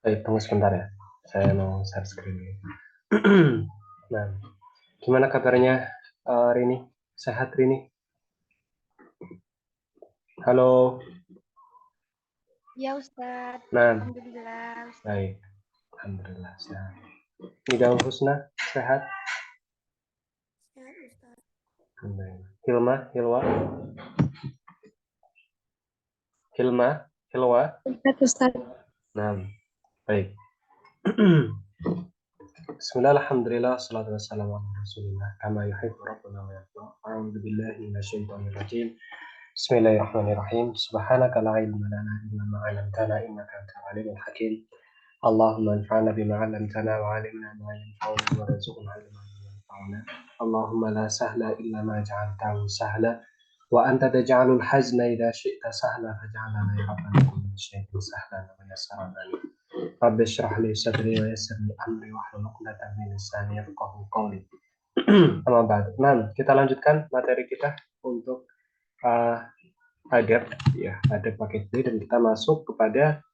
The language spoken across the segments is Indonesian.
Baik, tunggu sebentar ya. Saya mau share screen. Nah, gimana kabarnya Rini? Sehat Rini? Halo. Ya Ustadz, Nah, Alhamdulillah. baik. Alhamdulillah sehat. Nidam Husna sehat? Sehat Ustadz. Alhamdulillah. Hilma, Hilwa? Hilma, Hilwa? Sehat Ustadz. Nah, baik. Bismillah, alhamdulillah, salatu wassalamu ala rasulillah kama yuhibbu rabbuna wa yarda. A'udzu billahi minasyaitonir rajim. Bismillahirrahmanirrahim. Subhanaka la ilma lana illa ma 'allamtana innaka antal alimul hakim. Allahumma anfa'na bima 'allamtana wa 'allimna ma yanfa'una warzuqna 'ilman yanfa'una. Allahumma la sahla illa ma ja'altahu sahla wa anta taj'alul hazna idza syi'ta sahla faj'alna ya rabbana kulli syai'in sahlan wa yassara lana. Rabbi syrah li sadri wa yassir li amri wahlul 'uqdatam min lisani yafqahu qawli. Amma ba'd. Nah, kita lanjutkan materi kita untuk adab ya, adab paket B, dan kita masuk kepada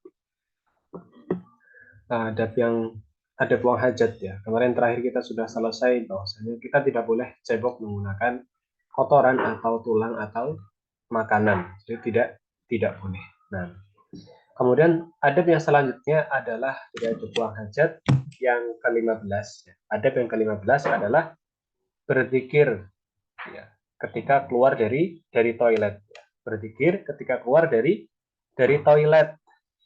adab buang hajat ya. Kemarin terakhir kita sudah selesai bahwasanya kita tidak boleh cebok menggunakan kotoran atau tulang atau makanan. Jadi tidak boleh. Nah, kemudian adab yang selanjutnya adalah adab buang hajat yang ke-15 ya. Adab yang ke-15 adalah berzikir ya, ketika keluar dari toilet ya. Berzikir ketika keluar dari toilet.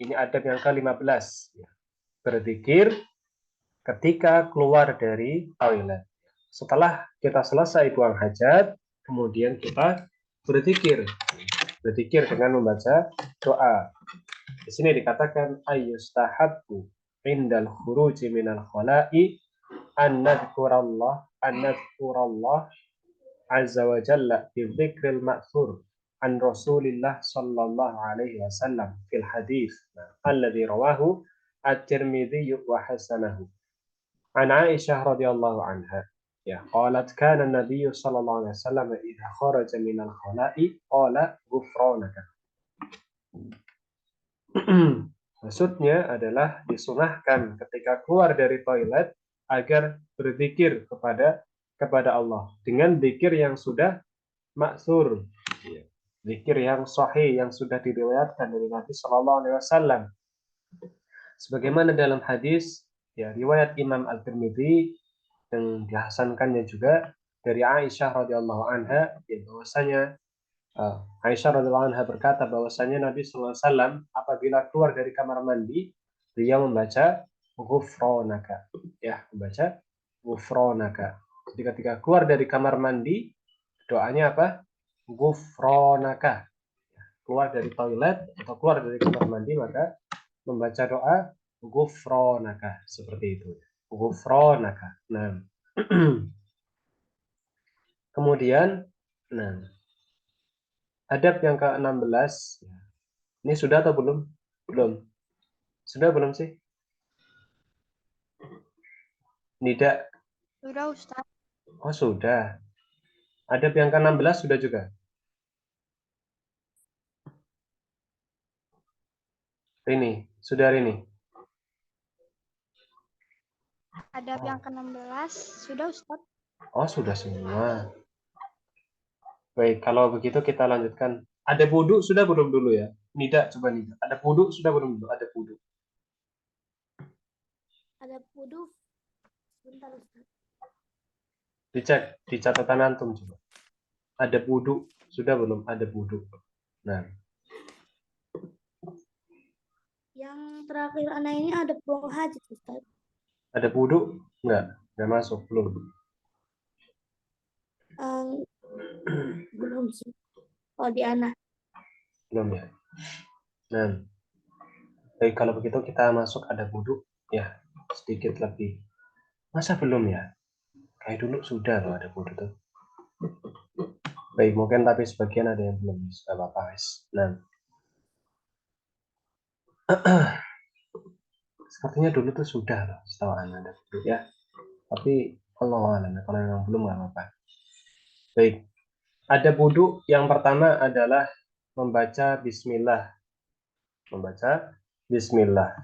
Ini adab yang ke-15 ya. Berzikir ketika keluar dari toilet. Setelah kita selesai buang hajat, kemudian kita berzikir. Berzikir dengan membaca doa. Di sini dikatakan ayyustahabbu indal khuruji minal khala'i an nadhkurallah azza wa jalla bi dzikril ma'thur an Rasulillah sallallahu alaihi wasallam fil hadis alladhi rawahu at-Tirmidzi wa hasanahu an Aisyah radhiyallahu anha. Ya, qalat kana an-nabiy sallallahu alaihi wasallam idza kharaja minal khala'i qala ghufranaka. Maksudnya adalah disunahkan ketika keluar dari toilet agar berzikir kepada Allah dengan zikir yang sudah maksur, zikir yang sahih yang sudah diriwayatkan dari Nabi Shallallahu Alaihi Wasallam. Sebagaimana dalam hadis ya riwayat Imam Al-Tirmidzi yang dihasankannya juga dari Aisyah radhiyallahu anha, ya, bahwasanya Aisyah radhiyallahu anha berkata bahwasanya Nabi sallallahu alaihi wasallam apabila keluar dari kamar mandi, beliau membaca ghufranaka. Ya, membaca ghufranaka. Jadi ketika keluar dari kamar mandi, doanya apa? Ghufranaka. Keluar dari toilet atau keluar dari kamar mandi maka membaca doa ghufranaka, seperti itu. Ghufranaka. Nah, kemudian adab yang ke-16. Ini sudah atau belum? Belum. Sudah belum sih? Tidak. Sudah Ustaz. Oh, sudah. Adab yang ke-16 sudah juga. Rini, sudah Rini. Adab yang ke-16 sudah Ustaz. Oh, sudah semua. Baik, kalau begitu kita lanjutkan. Ada wudhu sudah belum dulu ya? Nida, coba Nida. Ada wudhu sudah belum dulu? Ada wudhu. Ada wudhu. Sebentar Ustaz. Dicek di catatan antum coba. Ada wudhu sudah belum? Ada wudhu. Nah. Yang terakhir anak ini ada buang hajat Ustaz. Ada wudhu? Enggak masuk, belum. Belum sih. Oh, di anak. Belum ya. Nah. Baik, kalau begitu kita masuk ada wudhu ya, sedikit lebih. Masa belum ya? Kayak dulu sudah loh ada wudhu tuh. Baik, mungkin tapi sebagian ada yang belum bisa apa-apa, guys. Nah, sepertinya dulu tuh sudah loh, setahu Anda dulu ya. Tapi kalau yang belum nggak apa-apa. Baik, ada wudhu yang pertama adalah membaca Bismillah. Membaca Bismillah.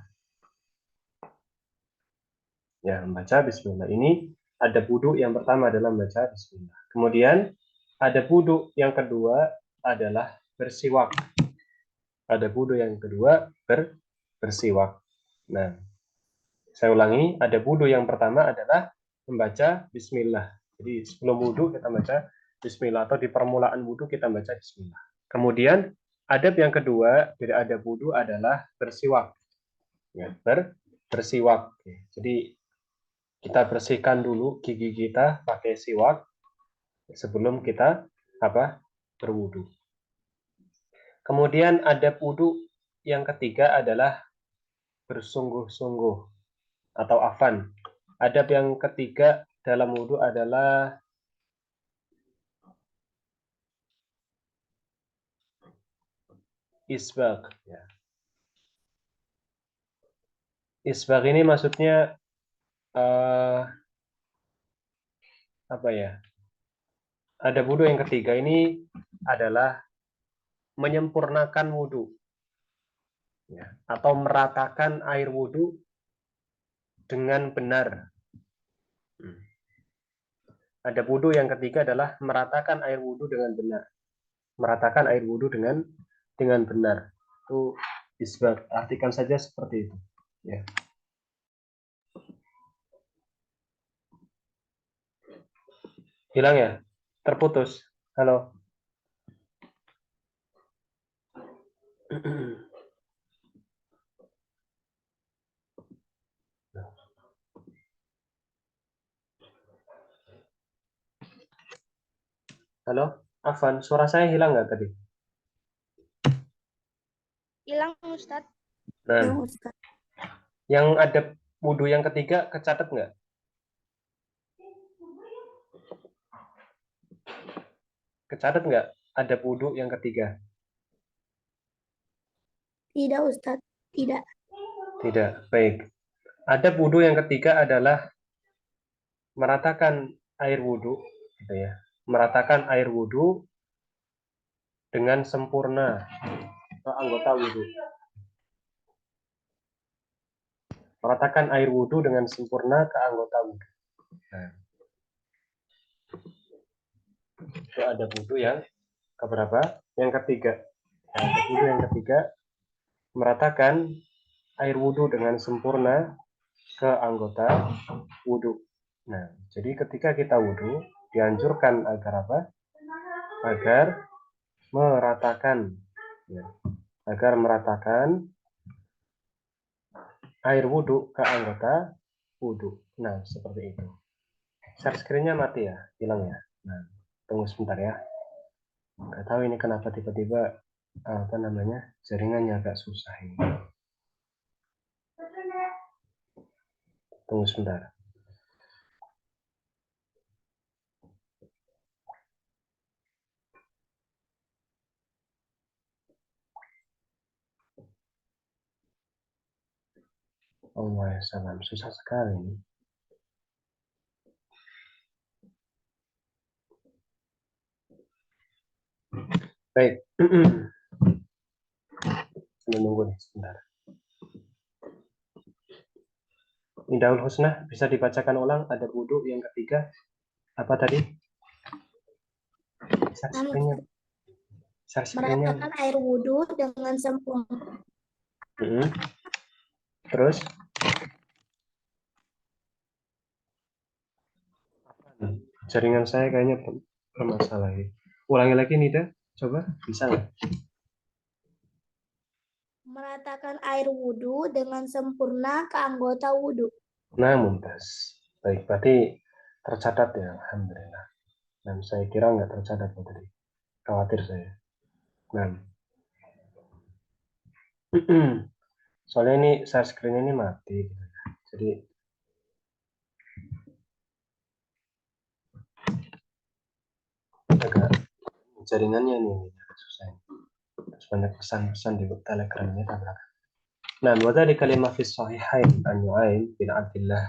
Ya, membaca Bismillah. Ini ada wudhu yang pertama adalah membaca Bismillah. Kemudian ada wudhu yang kedua adalah bersiwak. Ada wudhu yang kedua bersiwak. Nah, saya ulangi, ada wudhu yang pertama adalah membaca Bismillah. Jadi sebelum wudhu kita baca Bismillah, atau di permulaan wudhu kita baca Bismillah. Kemudian adab yang kedua dari adab wudhu adalah bersiwak. Ya, bersiwak. Jadi kita bersihkan dulu gigi kita pakai siwak sebelum kita berwudhu. Kemudian adab wudhu yang ketiga adalah bersungguh-sungguh atau afan. Adab yang ketiga dalam wudhu adalah isbag. Ya. Isbag ini maksudnya apa ya? Adab wudhu yang ketiga ini adalah menyempurnakan wudhu, ya, atau meratakan air wudhu dengan benar. Adab wudhu yang ketiga adalah meratakan air wudhu dengan benar. Meratakan air wudhu dengan benar. Itu isbag. Artikan saja seperti itu. Ya. Hilang ya? Terputus. Halo. Halo, Afan, suara saya hilang nggak tadi? Hilang, Ustadz. Nah, Hilang, Ustadz. yang ada wudhu yang ketiga kecatat nggak? Kecatat nggak? Ada wudhu yang ketiga? Tidak, Ustadz. Tidak. Tidak. Baik. Adab wudhu yang ketiga adalah meratakan air wudhu, gitu ya. Meratakan air wudhu dengan sempurna ke anggota wudhu. Meratakan air wudhu dengan sempurna ke anggota wudhu. Nah, itu ada wudhu yang keberapa? Yang ketiga. Nah, ada wudhu yang ketiga, meratakan air wudhu dengan sempurna ke anggota wudhu. Nah, jadi ketika kita wudhu, dianjurkan agar apa? Agar meratakan, ya, agar meratakan air wudhu ke anggota wudhu. Nah, seperti itu. Share screen-nya mati ya, hilang ya. Nah, tunggu sebentar ya. Nggak tahu ini kenapa tiba-tiba jaringannya agak susah ini. Tunggu sebentar. Salam, susah sekali ini. Baik. Menunggu nih sebentar. Indaul Husna bisa dibacakan ulang. Ada wudhu yang ketiga. Apa tadi? Share screen-nya. Meratakan air wudhu dengan sempurna. Terus? Jaringan saya kayaknya bermasalah ya. Ulangi lagi Nida. Coba, bisa nggak? Meratakan air wudhu dengan sempurna ke anggota wudhu. Nah, mumtaz. Baik, berarti tercatat ya, alhamdulillah. Dan saya kira nggak tercatat tadi. Khawatir saya. Nah, soalnya ini share screen ini mati. Jadi agak jaringannya ini susah. Terus banyak pesan-pesan di Telegramnya tabrakan. Nah, wa dzalika lima fi sahihain an Nu'aim bin Abdullah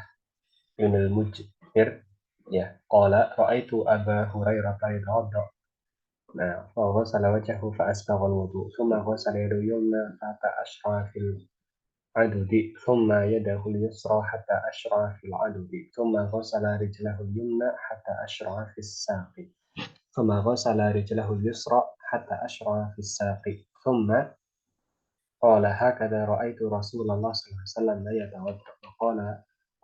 bin al-Mujmir ya qala ra'aitu Aba Hurairah yatawadda. Nah, fa ghasala wajhahu fa asbagha al-wudu thumma ghasala yadahu yumna hatta ashra fil adudi thumma yadahu al-yusra hatta ashra fil adudi thumma ghasala rijlahu al-yumna hatta ashra fis saqi ثم غسل رجله اليسرى حتى أشرع في الساق ثم قال هكذا رأيت رسول الله صلى الله عليه وسلم لا يتوضأ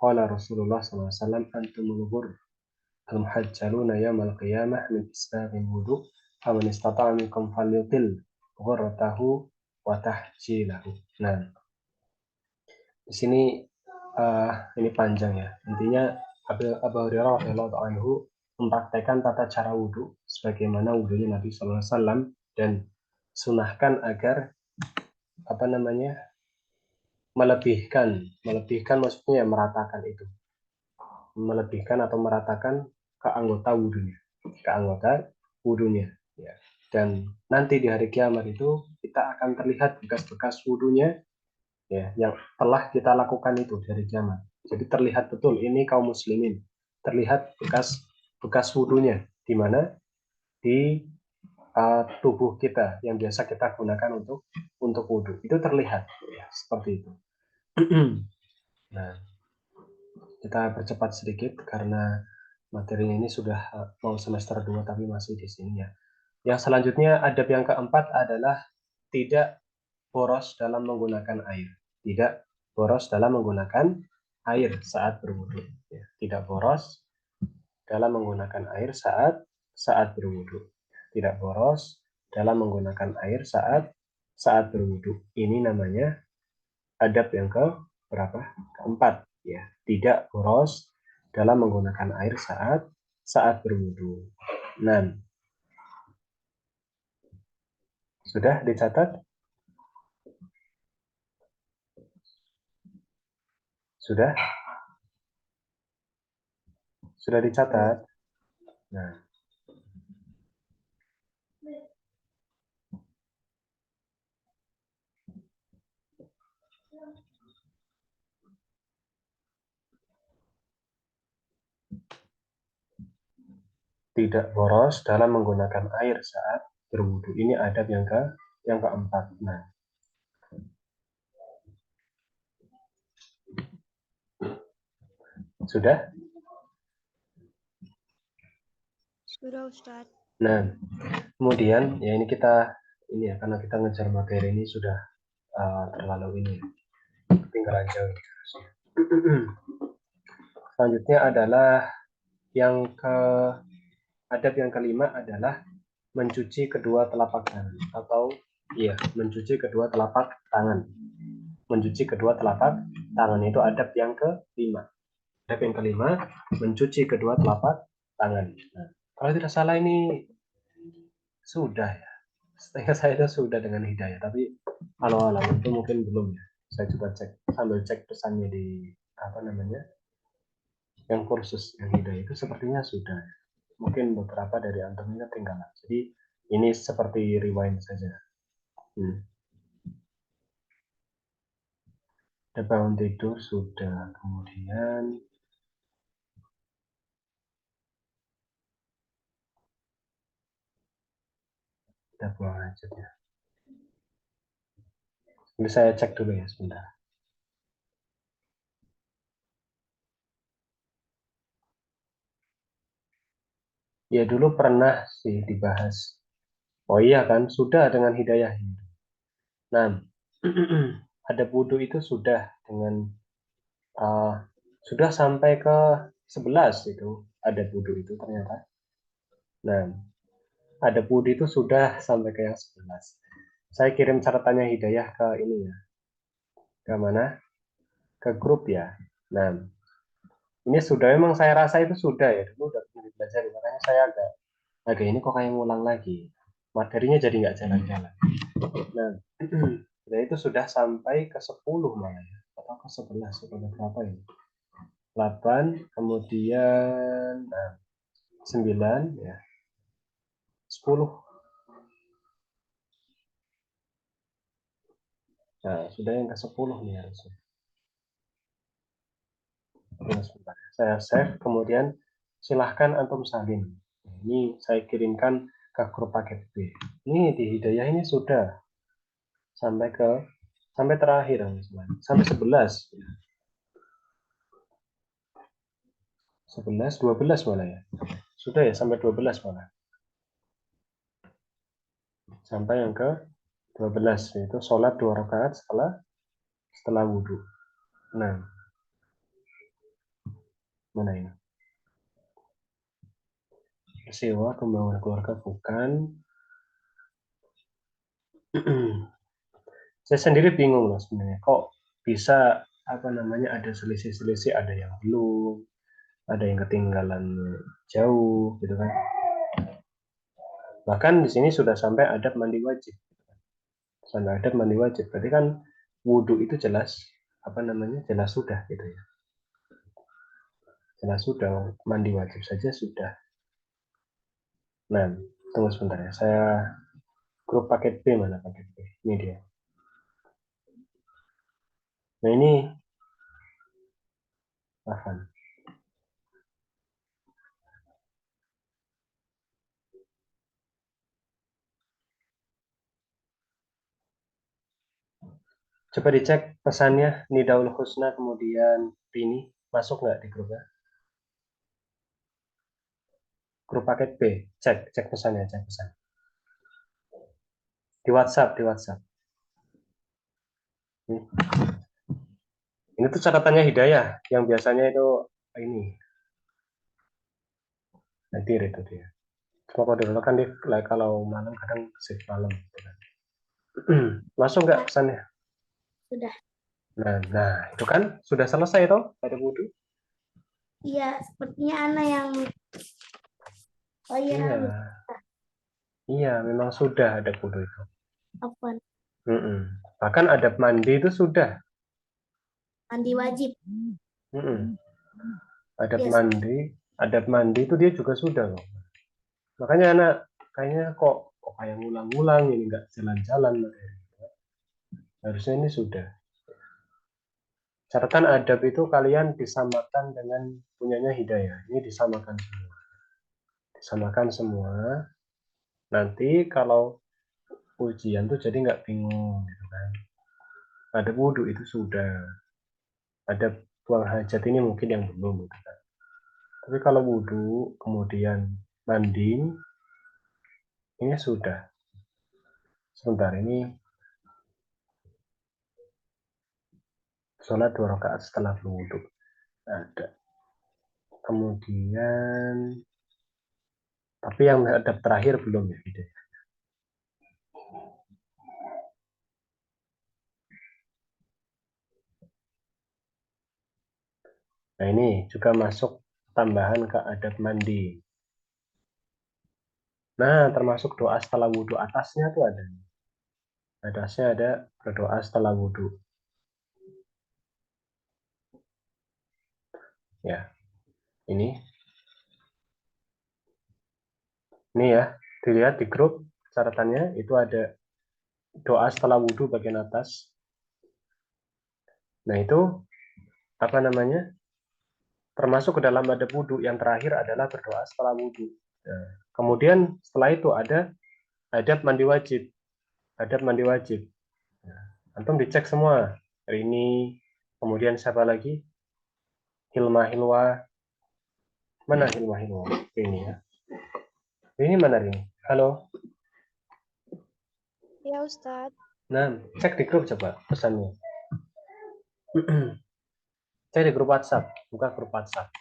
قال رسول الله صلى الله عليه وسلم أنتم الغر المحجلون يوم القيامة من إسباغ الوضوء فمن استطاع منكم فليطل غرته وتحجيله. Nah, di sini ini panjang ya. Intinya Abu Hurairah radhiyallahu anhu mempraktekkan tata cara wudhu sebagaimana wudhunya Nabi Sallallahu Alaihi Wasallam dan sunahkan agar melebihkan maksudnya ya meratakan itu, melebihkan atau meratakan ke anggota wudhunya ya. Dan nanti di hari kiamat itu kita akan terlihat bekas-bekas wudhunya ya yang telah kita lakukan itu dari kiamat. Jadi terlihat betul ini kaum muslimin, terlihat bekas wudhunya di mana di tubuh kita yang biasa kita gunakan untuk wudhu itu terlihat ya, seperti itu. Nah, kita percepat sedikit karena materinya ini sudah mau semester 2 tapi masih di sini ya. Yang selanjutnya adab yang keempat adalah tidak boros dalam menggunakan air. Tidak boros dalam menggunakan air saat berwudu. Ya, tidak boros dalam menggunakan air saat berwudu. Tidak boros dalam menggunakan air saat berwudu. Ini namanya adab yang ke berapa? Keempat. Ya, tidak boros dalam menggunakan air saat berwudu. 6. Sudah dicatat? Sudah? Sudah dicatat? Nah. Tidak boros dalam menggunakan air saat berwudu. Ini adab yang keempat. Nah. Sudah? Sudah, Ustaz. Nah, kemudian ya ini ya karena kita ngejar materi ini sudah terlalu ini ketinggalan jauh. Selanjutnya adalah adab yang kelima adalah mencuci kedua telapak tangan atau mencuci kedua telapak tangan. Mencuci kedua telapak tangan itu adab yang kelima. Adab yang kelima mencuci kedua telapak tangan. Nah, kalau tidak salah ini sudah ya. Seingat saya itu sudah dengan hidayah, tapi kalau alam itu mungkin belum ya. Saya coba sambil cek pesannya di yang kursus yang hidayah itu sepertinya sudah. Mungkin beberapa dari antum ini ketinggalan. Jadi ini seperti rewind saja. Ada bangun tidur sudah, kemudian kita buang hajat ya. Ini saya cek dulu ya sebentar. Ya dulu pernah sih dibahas. Oh iya kan, sudah dengan hidayah. Nah, ada wudhu itu sudah dengan sudah sampai ke 11 itu ada wudhu itu ternyata. Nah, ada wudhu itu sudah sampai ke yang 11. Saya kirim catatannya hidayah ke ini ya. Ke mana? Ke grup ya. Nah, ini sudah memang saya rasa itu sudah ya. Dulu udah belajar, makanya saya agak ini kok kayak ngulang lagi. Materinya jadi nggak jalan-jalan. Nah, itu sudah sampai ke 10 malah ya. Atau ke 11, atau berapa ini? 8, kemudian 9 ya. 10. Nah, sudah yang ke-10 nih harusnya. Nah, sebentar. Saya save, kemudian silahkan antum salin. Ini saya kirimkan ke grup paket B. Ini di Hidayah ini sudah sampai terakhir, sampai 11. 11, 12 malah ya. Sudah ya sampai 12 malah. Sampai yang ke 12 yaitu sholat 2 rakaat setelah wudhu. Nah, mana ini? Sewa pembangunan keluarga bukan. Saya sendiri bingung loh sebenarnya. Kok bisa ada selisih-selisih, ada yang belum, ada yang ketinggalan jauh gitu kan. Bahkan di sini sudah sampai adab mandi wajib. Sampai adab mandi wajib. Berarti kan wudhu itu jelas jelas sudah gitu ya. Jelas sudah, mandi wajib saja sudah. Nah, tunggu sebentar ya. Saya grup paket B, mana paket B? Ini dia. Nah, ini Afan. Coba dicek pesannya Nidaul Husna kemudian Rini masuk nggak di grupnya? Grup paket B, cek pesannya, cek pesan. Di WhatsApp. Ini tuh catatannya Hidayah, yang biasanya itu ini hadir itu dia. Cuma kalau dulu kan dia kalau malam kadang shift malam. Gitu kan. Masuk nggak pesannya? Sudah. Nah, itu kan sudah selesai toh pada wudhu. Iya, sepertinya Ana yang oh iya, Iya, memang sudah ada wudhu itu. Afwan. Bahkan adab mandi itu sudah. Mandi wajib. Adab Yes. mandi itu dia juga sudah loh. Makanya anak kayaknya kok kayak ngulang-ngulang ini nggak jalan-jalan. Harusnya ini sudah. Catatan adab itu kalian disamakan dengan punyanya Hidayah. Ini disamakan semua. Disamakan semua. Nanti kalau ujian tuh jadi nggak bingung gitu kan. Ada wudhu itu sudah. Ada buang hajat ini mungkin yang belum gitu kan. Tapi kalau wudhu kemudian mandi ini sudah. Sebentar ini sholat 2 rakaat setelah berwudhu. Ada. Kemudian tapi yang adab terakhir belum ya Hidayah. Nah ini juga masuk tambahan ke adab mandi. Nah termasuk doa setelah wudhu atasnya tuh ada. Atasnya ada berdoa setelah wudhu. Ya ini ya dilihat di grup catatannya itu ada doa setelah wudhu bagian atas. Nah itu termasuk ke dalam adab wudhu yang terakhir adalah berdoa setelah wudhu. Nah, kemudian setelah itu ada adab mandi wajib. Adab mandi wajib. Nah, antum dicek semua. Rini, kemudian siapa lagi? Hilma. Mana Hilma? Rini ya. Rini mana Rini? Halo. Ya, Ustadz. Nah, cek di grup coba pesannya. Cek di grup WhatsApp. Buka grup WhatsApp.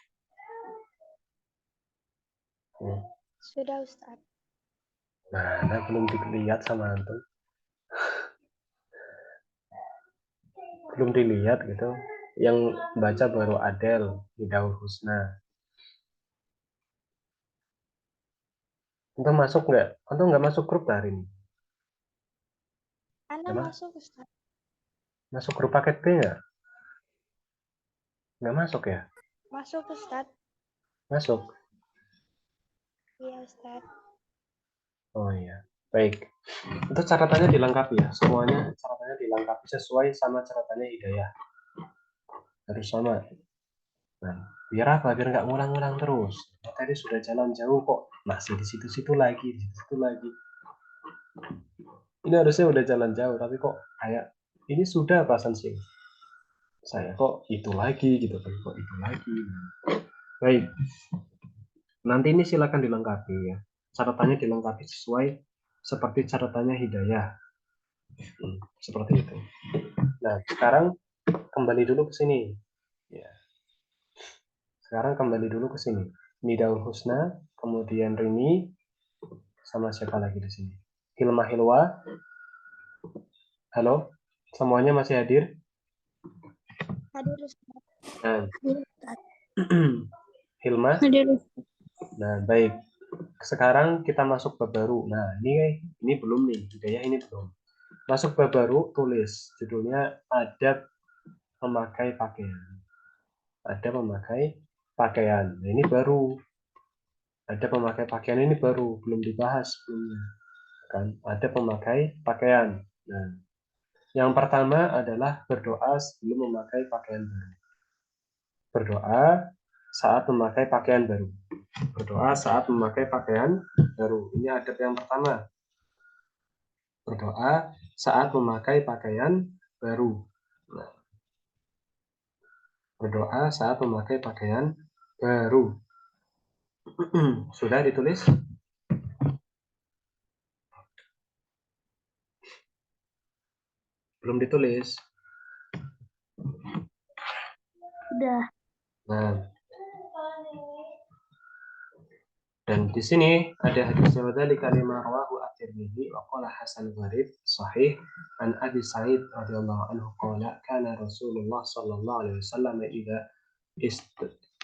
Sudah, Ustadz. Nah, belum dilihat sama antum. Belum dilihat gitu. Yang baca baru Adel, Nidaul Husna. Antum masuk nggak? Antum nggak masuk grup hari ini? Ana masuk, Ustadz. Masuk grup paket B nggak? Nggak masuk ya? Masuk, Ustadz. Masuk. Iya, Ustadz. Oh iya. Baik. Itu catatannya dilengkapi ya. Semuanya catatannya dilengkapi sesuai sama catatannya Hidayah. Harus sama. Nah, biar apa? Biar nggak ngulang-ngulang terus. Nah, tadi sudah jalan jauh kok masih di situ-situ lagi, di situ lagi. Ini harusnya udah jalan jauh, tapi kok kayak ini sudah bahasan sih. Saya kok itu lagi gitu kan, kok itu lagi. Baik, nanti ini silakan dilengkapi ya. Catatannya dilengkapi sesuai seperti catatannya Hidayah. Seperti itu. Nah, sekarang kembali dulu ke sini. Ya, sekarang kembali dulu ke sini. Nidaul Husna, kemudian Rini, sama siapa lagi di sini? Hilma Hilwa. Halo, semuanya masih hadir? Hadir. Nah, Hilma. Hadir. Nah, baik. Sekarang kita masuk bab baru. Nah, ini belum nih, Hidayah ini belum. Masuk bab baru, tulis judulnya adab memakai pakaian. Adab memakai pakaian. Nah, ini baru. Adab memakai pakaian ini baru, belum dibahas sebelumnya. Kan? Adab memakai pakaian. Nah, yang pertama adalah berdoa sebelum memakai pakaian baru. Berdoa saat memakai pakaian baru. Berdoa saat memakai pakaian baru. Ini adab yang pertama. Berdoa saat memakai pakaian baru. Nah, berdoa saat memakai pakaian baru. Sudah ditulis? Belum ditulis. Udah. Nah, dan di sini ada hadisnya dari kalimah rawahu at-Tirmidzi wa qala Hasan gharib sahih an Abi Sa'id radhiyallahu anhu qala kana Rasulullah sallallahu alaihi wasallam ist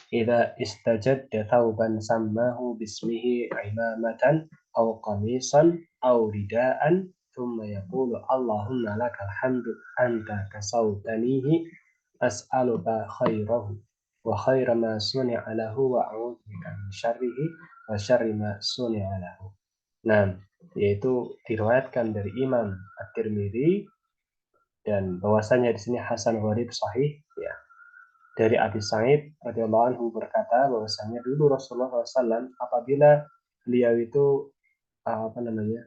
idza istajadda thawban sammahu bismihi imamatan aw qamisan aw ridaan thumma yaqulu Allahumma lakal hamdu anta kasautanihi as'aluka khairahu wa khaira ma suni'a lahu wa a'udzu bika min syarrihi wa syarri ma suni'a lahu. Nah, yaitu diriwayatkan dari Imam At-Tirmidzi dan bahwasanya di sini Hasan Gharib sahih ya. Dari Abi Sa'id radhiyallahu anhu berkata bahwasanya dulu Rasulullah SAW apabila beliau itu apa namanya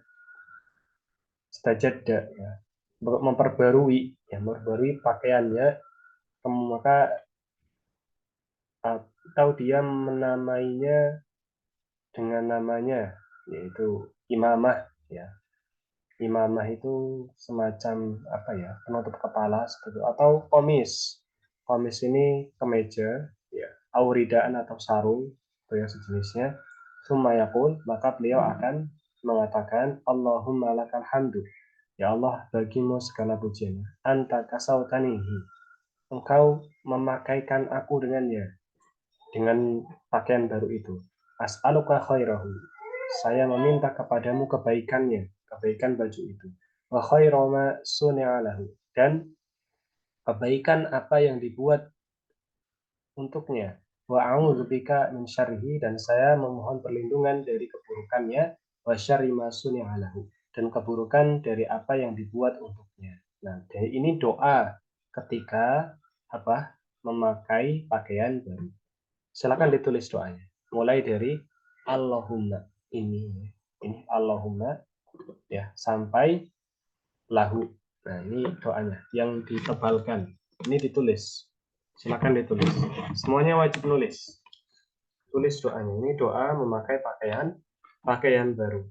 stajad ya, memperbarui pakaiannya, maka atau dia menamainya dengan namanya yaitu imamah ya. Imamah itu semacam apa ya, penutup kepala seperti itu, atau komis. Komis ini kemeja ya, auridaan atau sarung atau yang sejenisnya. Sumayakul, maka beliau akan mengatakan Allahumma lakal hamdu. Ya Allah, bagimu segala pujian. Anta kasautanihi. Engkau memakaikan aku dengannya, dengan pakaian baru itu. As'aluka khairahu. Saya meminta kepadamu kebaikannya, kebaikan baju itu. Wa khairama suni'alahu. Dan kebaikan apa yang dibuat untuknya. Wa a'udzubika min syarrihi, dan saya memohon perlindungan dari keburukannya. Wa syarri ma suni'alahu, dan keburukan dari apa yang dibuat untuknya. Nah, dari ini doa ketika apa? Memakai pakaian baru. Silakan ditulis doanya. Mulai dari Allahumma ini Allahumma ya sampai lahu. Nah, ini doanya yang ditebalkan. Ini ditulis. Silakan ditulis. Semuanya wajib nulis. Tulis doanya. Ini doa memakai pakaian baru.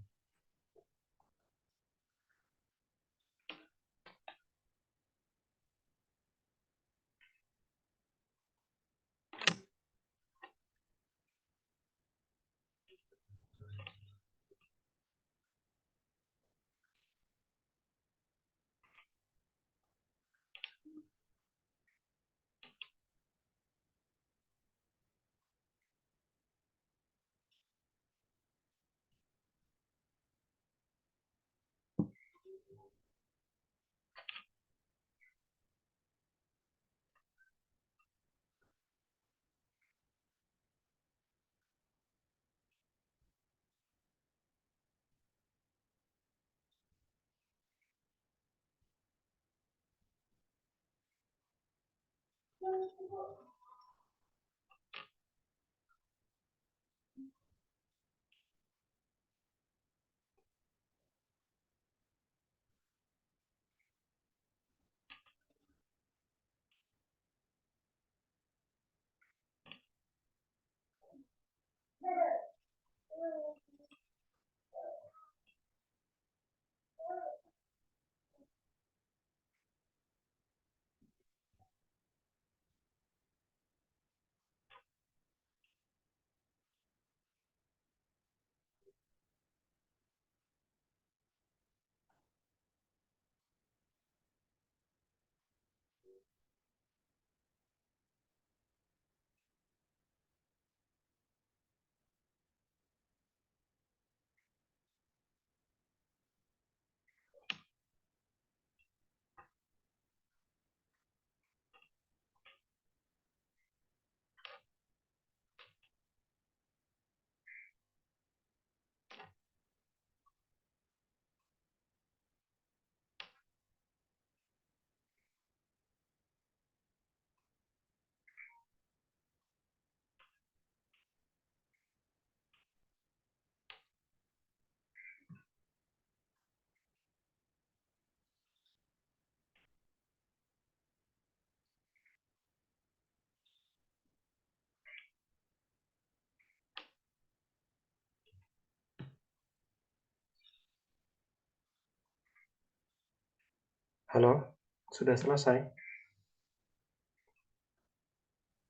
Halo, sudah selesai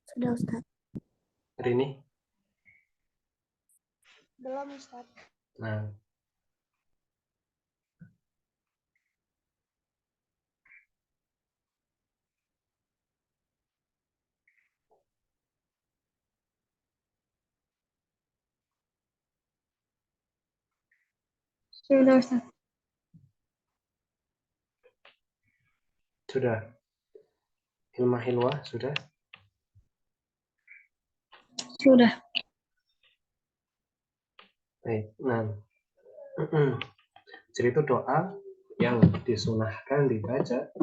Sudah Ustaz. hari ini? Belum Ustaz. Nah, Sudah Ustaz. sudah. Hilmah sudah. Sudah. Baik. Nah, jadi itu doa yang disunahkan dibaca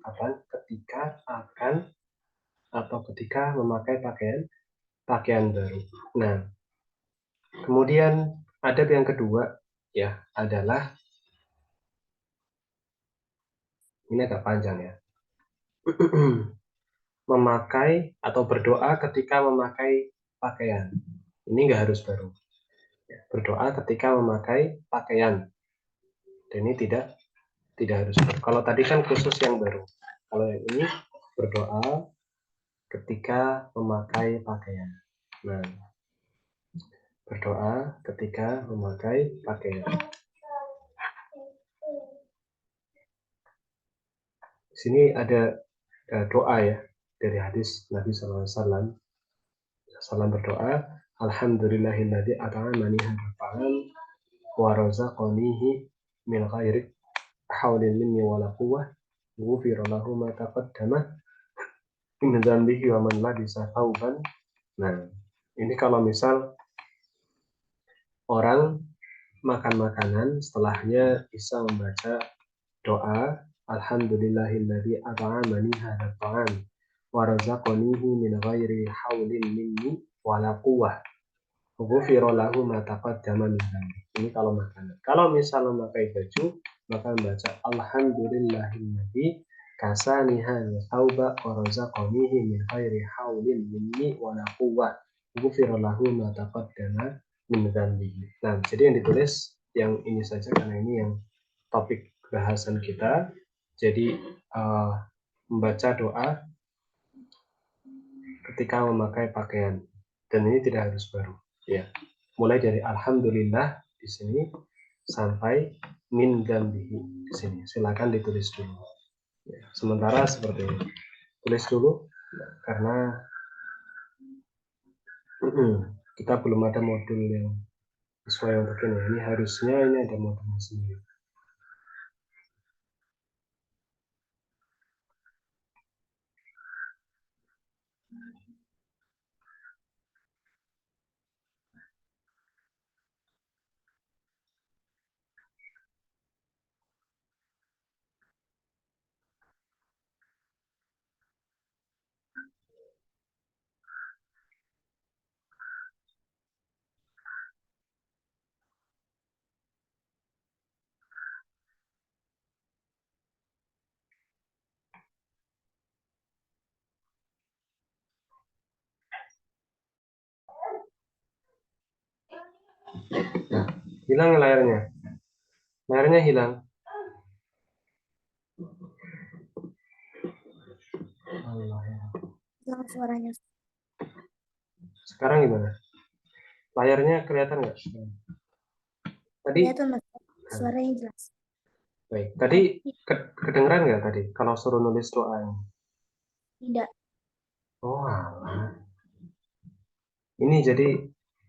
kapan? Ketika akan atau ketika memakai pakaian baru. Nah, kemudian adab yang kedua ya adalah ini agak panjang ya. Memakai atau berdoa ketika memakai pakaian. Ini nggak harus baru. Ya, berdoa ketika memakai pakaian. Dan ini tidak harus baru. Kalau tadi kan khusus yang baru. Kalau yang ini berdoa ketika memakai pakaian. Nah, berdoa ketika memakai pakaian. Di sini ada doa ya dari hadis Nabi SAW. Salam berdoa, Alhamdulillahilladzi at'amani hadzal ta'am wa razaqanihi min ghairi haulin minni wala quwwah ghufira lahu ma taqaddama min dzambihi wa man labisa thawban. Nah, ini kalau misal orang makan makanan setelahnya bisa membaca doa Alhamdulillahilladzi at'amani hadzal ta'am wa razaqanihi min ghairi haulin minni wala quwwah ghufira lahu ma taqaddama min dzambi. Ini kalau makanan. Kalau misal memakai baju, maka membaca Alhamdulillahilladzi kasani hadza thawba wa razaqanihi min ghairi haulin minni wa la quwwah. Ghufira lahu ma taqaddama min dzambi. Nah, jadi yang ditulis yang ini saja karena ini yang topik bahasan kita. Jadi membaca doa ketika memakai pakaian dan ini tidak harus baru ya, mulai dari alhamdulillah di sini sampai min dzambihi di sini silakan ditulis dulu ya. Sementara seperti ini tulis dulu karena kita belum ada modul yang sesuai untuk ini harusnya ini ada modulnya sendiri. Nah, hilang layarnya. Layarnya hilang. Hilang suaranya. Sekarang gimana? Layarnya kelihatan nggak? Tadi, Kelihatan Ustaz. Suaranya jelas. baik. Tadi kedengeran nggak tadi kalau suruh nulis doanya? Tidak. Oh, alah. Ini jadi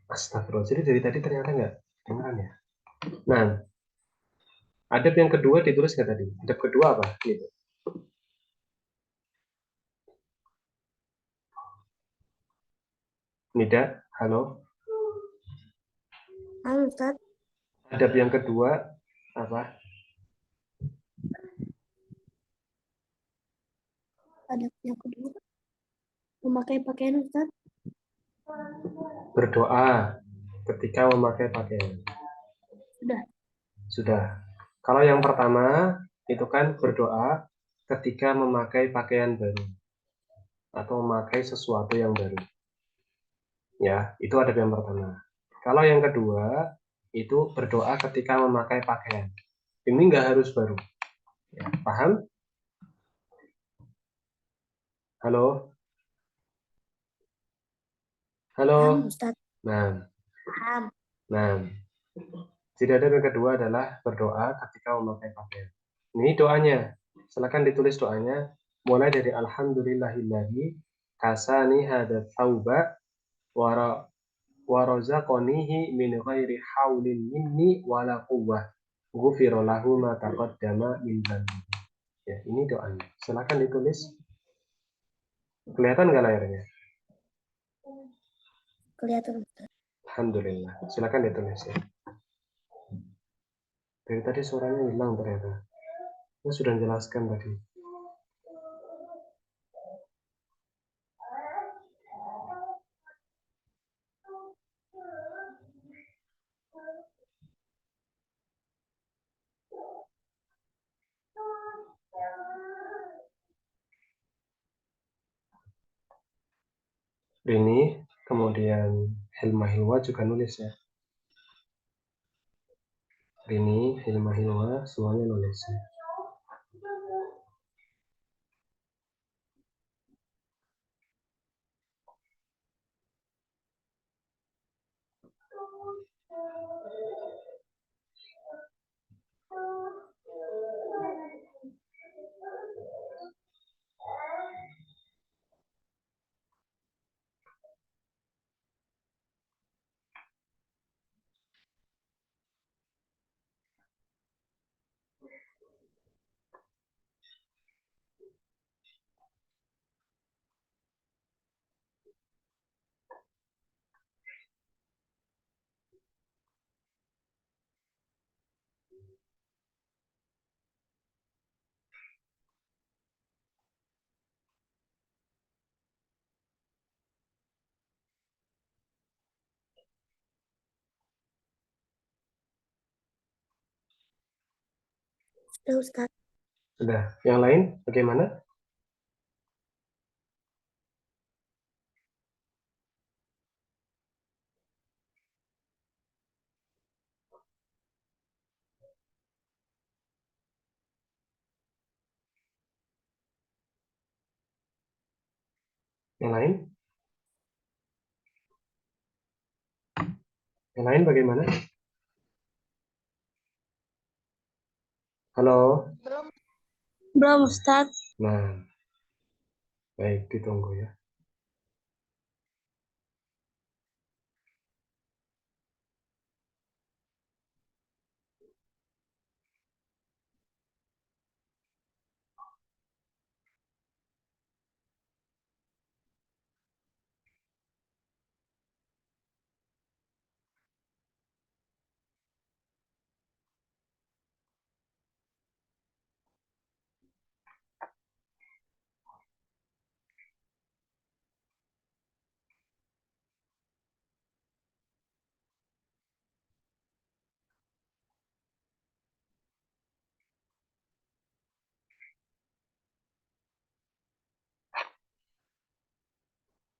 astagfirullah. Jadi dari tadi ternyata nggak kedengeran ya. Nah, adab yang kedua ditulis nggak tadi? Adab kedua apa? Gitu. Nida, halo. Halo Ustaz. Adab yang kedua apa? Ada yang kedua. Memakai pakaian Ustaz. Berdoa ketika memakai pakaian. Sudah. Sudah. Kalau yang pertama itu kan berdoa ketika memakai pakaian baru atau memakai sesuatu yang baru. Ya, itu adab yang pertama. Kalau yang kedua itu berdoa ketika memakai pakaian. Ini nggak harus baru. Ya, paham? Halo? Paham Halo? Ustaz. Nah, Paham. nah. Jadi adab yang kedua adalah berdoa ketika memakai pakaian. Ini doanya. Silakan ditulis doanya mulai dari alhamdulillahilladzi kasani hadat tauba wa razaqanihi min ghairi haulin minni wala quwwah. Ghufira lahu ma taqaddama min dhanbi. Ya, ini doanya. Silakan ditulis. Kelihatan nggak layarnya? Kelihatan Ustaz. Alhamdulillah. Silakan ditulis ya. Dari tadi suaranya hilang ternyata. Saya sudah jelaskan tadi. Ini kemudian Hilma Hilwa juga nulis ya. Ini Hilma Hilwa semuanya nulis ya. Sudah Ustaz. Sudah. Yang lain bagaimana? Yang lain? Yang lain bagaimana? Halo? Belum. Belum Ustaz. Nah, baik ditunggu ya.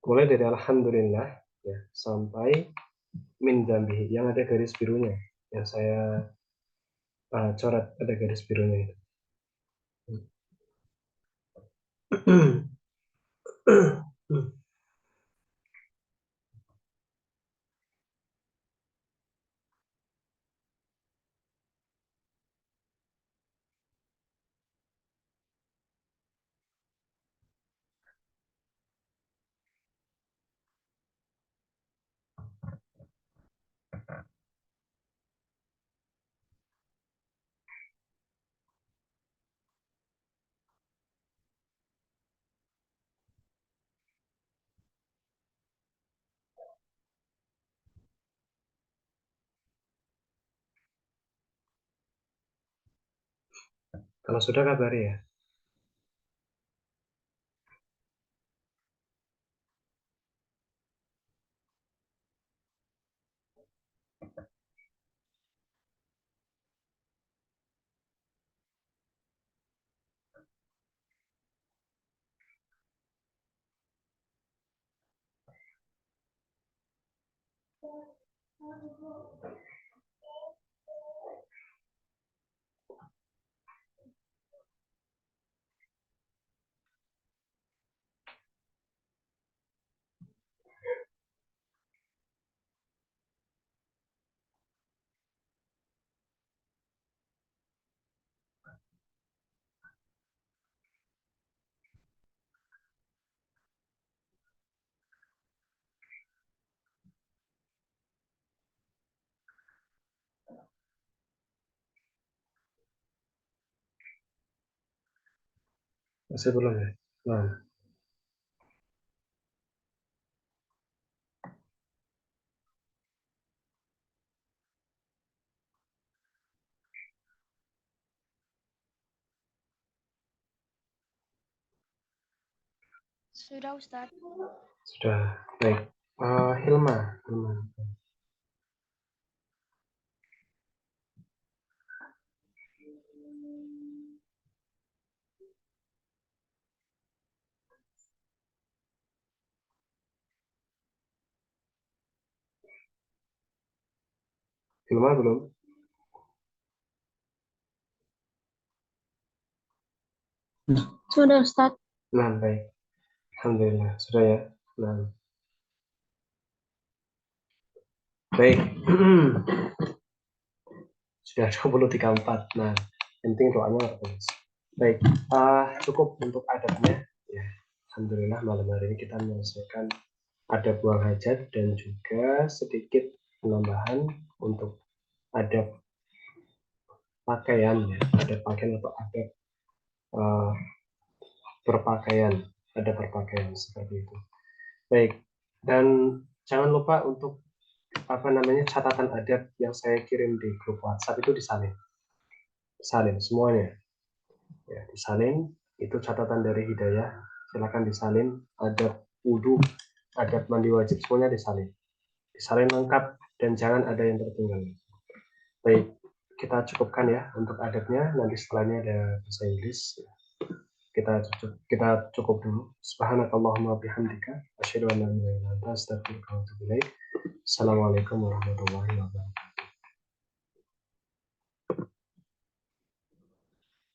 Mulai dari alhamdulillah ya sampai min dzambihi, yang ada garis birunya, yang saya coret ada garis birunya itu. Kalau sudah kabari ya. Masih belum ya. Nah, Sudah Ustaz. sudah baik. Hilma, Hilma belum. Sudah Ustaz. Nah, baik. Alhamdulillah sudah ya. Nah, baik. Sudah 23:04. Nah, penting doanya terus. Baik, cukup untuk adabnya. Ya, alhamdulillah malam hari ini kita menyelesaikan adab buang hajat dan juga sedikit penambahan untuk adab pakaian ya, adab pakaian atau adab uh, berpakaian, adab berpakaian seperti itu. Baik, dan jangan lupa untuk apa namanya catatan adab yang saya kirim di grup WhatsApp itu disalin, salin semuanya. Ya, disalin itu catatan dari Hidayah, silakan disalin, adab wudhu, adab mandi wajib semuanya disalin lengkap dan jangan ada yang tertinggal. Baik, kita cukupkan ya untuk adabnya, nanti setelahnya ada bahasa Inggris. Kita cukup dulu. Subhanakallahumma bihamdika asyhadu an la ilaha illa anta astaghfiruka wa atubu ilaik. Assalamualaikum warahmatullahi wabarakatuh.